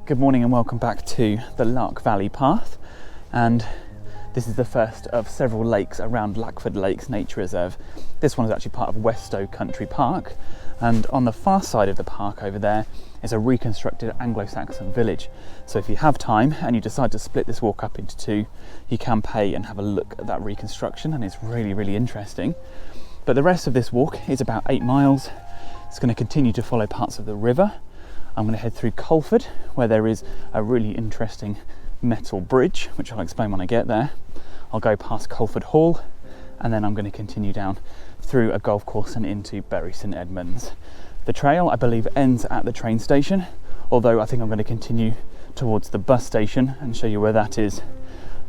Good morning and welcome back to the Lark Valley Path, and this is the first of several lakes around Lackford Lakes Nature Reserve. This one is actually part of West Stow Country Park, and on the far side of the park over there is a reconstructed Anglo Saxon village. So if you have time and you decide to split this walk up into two, you can pay and have a look at that reconstruction, and it's really interesting. But the rest of this walk is about 8 miles. It's going to continue to follow parts of the river. I'm going to head through Culford, where there is a really interesting metal bridge, which I'll explain when I get there. I'll go past Culford Hall, and then I'm going to continue down through a golf course and into Bury St Edmunds. The trail, I believe, ends at the train station, although I think I'm going to continue towards the bus station and show you where that is,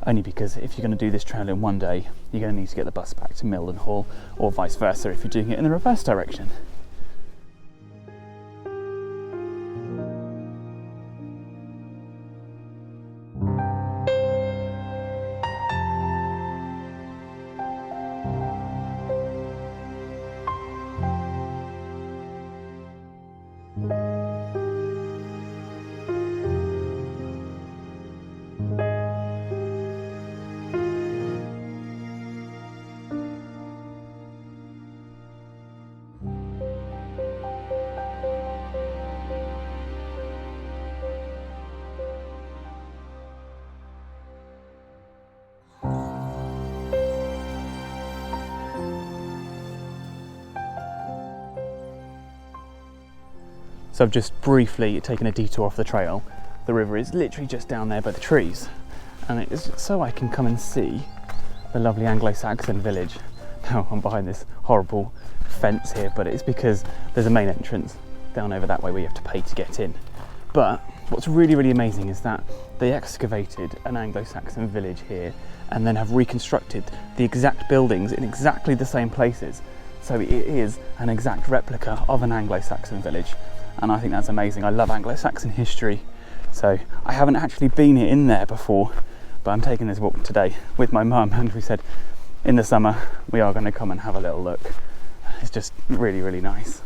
only because if you're going to do this trail in one day, you're going to need to get the bus back to Mildenhall, or vice versa if you're doing it in the reverse direction. So I've just briefly taken a detour off the trail. The river is literally just down there by the trees, and it is so I can come and see the lovely Anglo Saxon Village. Now I'm behind this horrible fence here, but it's because there's a main entrance down over that way where you have to pay to get in. But what's really amazing is that they excavated an Anglo Saxon village here and then have reconstructed the exact buildings in exactly the same places. So it is an exact replica of an Anglo Saxon village. And I think that's amazing. I love Anglo-Saxon history, so I haven't actually been in there before, but I'm taking this walk today with my mum, and we said in the summer we are going to come and have a little look. It's just really nice.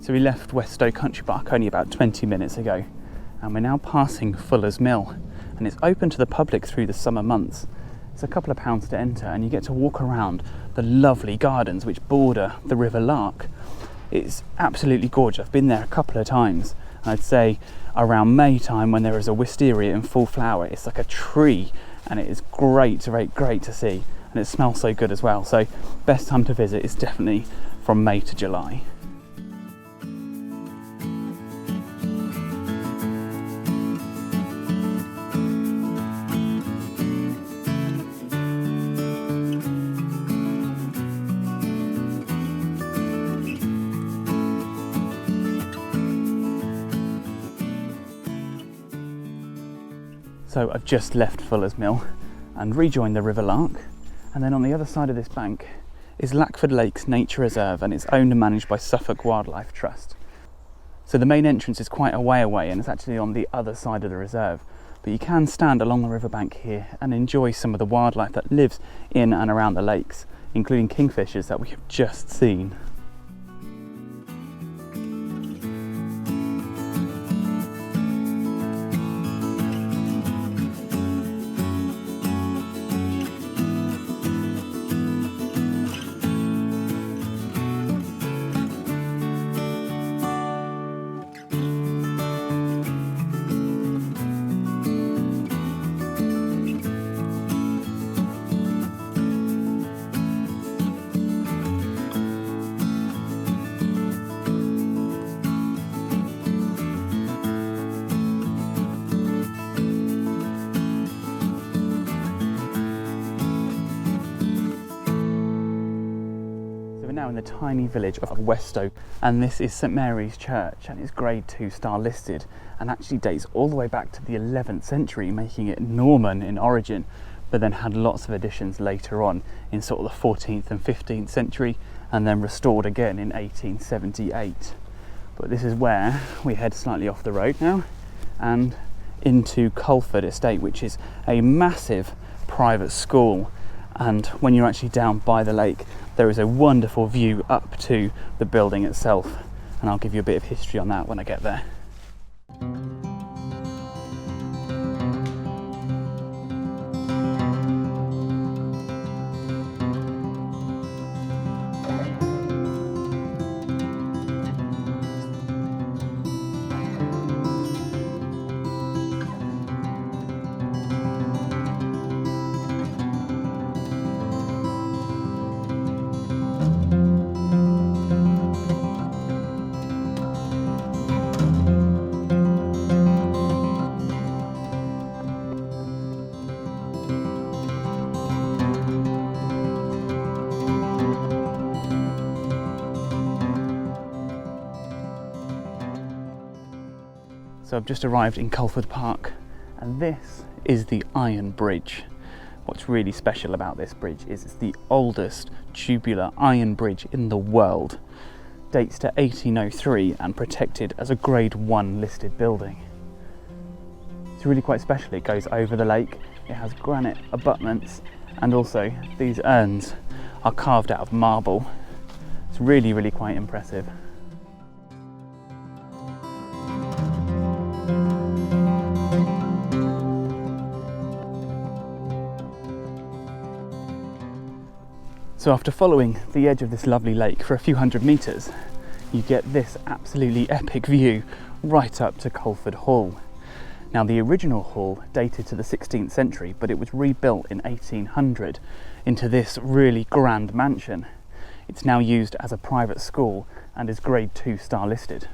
So we left West Stow Country Park only about 20 minutes ago, and we're now passing Fuller's Mill, and it's open to the public through the summer months. It's a couple of pounds to enter, and you get to walk around the lovely gardens which border the River Lark. It's absolutely gorgeous. I've been there a couple of times. I'd say around May time, when there is a wisteria in full flower, it's like a tree, and it is great to see, and it smells so good as well. So best time to visit is definitely from May to July. So I've just left Fuller's Mill and rejoined the River Lark, and then on the other side of this bank is Lackford Lakes Nature Reserve, and it's owned and managed by Suffolk Wildlife Trust. So the main entrance is quite a way away, and it's actually on the other side of the reserve, but you can stand along the riverbank here and enjoy some of the wildlife that lives in and around the lakes, including kingfishers that we have just seen. now in the tiny village of West Stow, and this is St Mary's Church, and it's Grade 2 star listed, and actually dates all the way back to the 11th century, making it Norman in origin, but then had lots of additions later on in sort of the 14th and 15th century, and then restored again in 1878. But this is where we head slightly off the road now and into Culford Estate, which is a massive private school. And when you're actually down by the lake, there is a wonderful view up to the building itself, and I'll give you a bit of history on that when I get there. So I've just arrived in Culford Park, and this is the Iron Bridge. What's really special about this bridge is it's the oldest tubular iron bridge in the world. Dates to 1803 and protected as a Grade 1 listed building. It's really quite special. It goes over the lake, it has granite abutments, and also these urns are carved out of marble. It's really, really quite impressive. So after following the edge of this lovely lake for a few hundred metres, you get this absolutely epic view right up to Culford Hall. Now the original hall dated to the 16th century, but it was rebuilt in 1800 into this really grand mansion. It's now used as a private school and is Grade 2 star listed.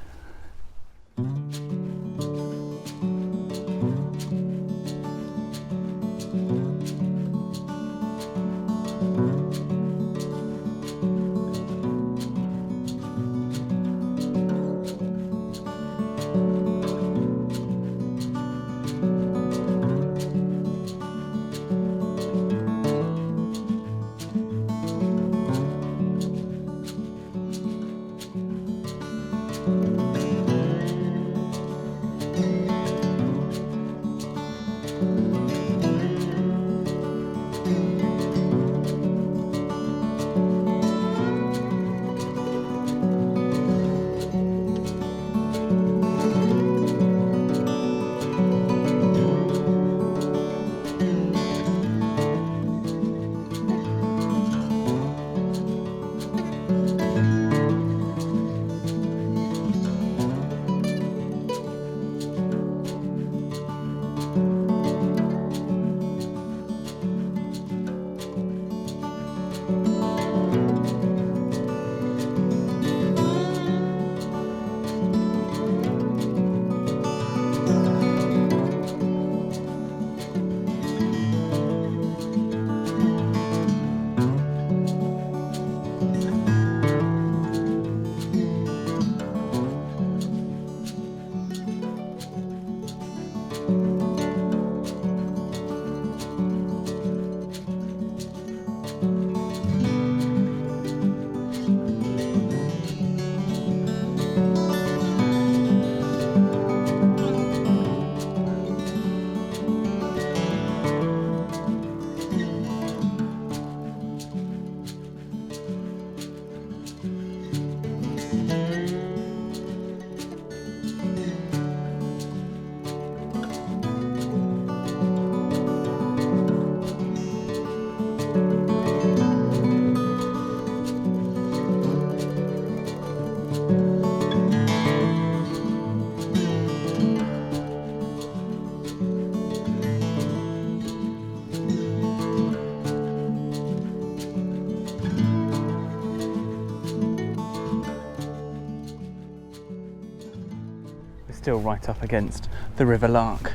Still right up against the River Lark,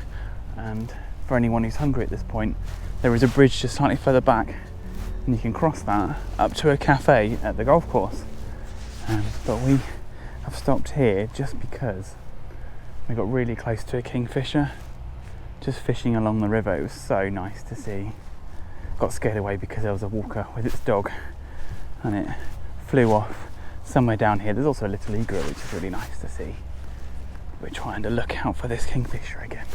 and for anyone who's hungry at this point, there is a bridge just slightly further back and you can cross that up to a cafe at the golf course. But we have stopped here just because we got really close to a kingfisher, just fishing along the river. It was so nice to see. Got scared away because there was a walker with its dog and it flew off somewhere down here. There's also a little egret, which is really nice to see. We're trying to look out for this kingfisher again.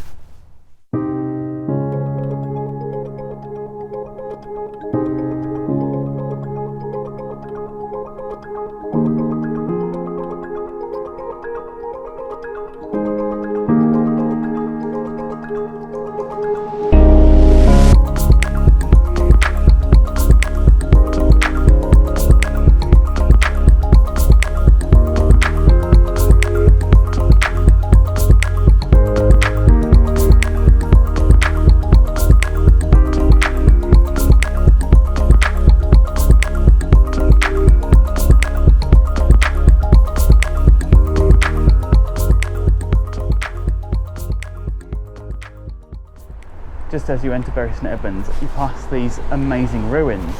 Just as you enter Bury St Edmunds, you pass these amazing ruins,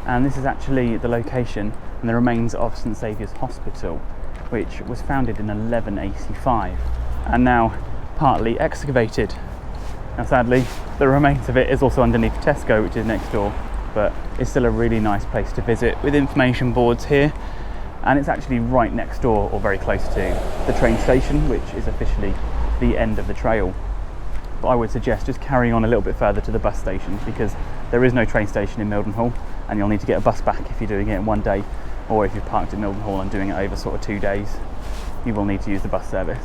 and this is actually the location and the remains of St Saviour's Hospital, which was founded in 1185 and now partly excavated. Now sadly, the remains of it is also underneath Tesco, which is next door, but it's still a really nice place to visit with information boards here, and it's actually right next door or very close to the train station, which is officially the end of the trail. But I would suggest just carrying on a little bit further to the bus station, because there is no train station in Mildenhall and you'll need to get a bus back if you're doing it in one day, or if you've parked at Mildenhall and doing it over sort of 2 days, you will need to use the bus service.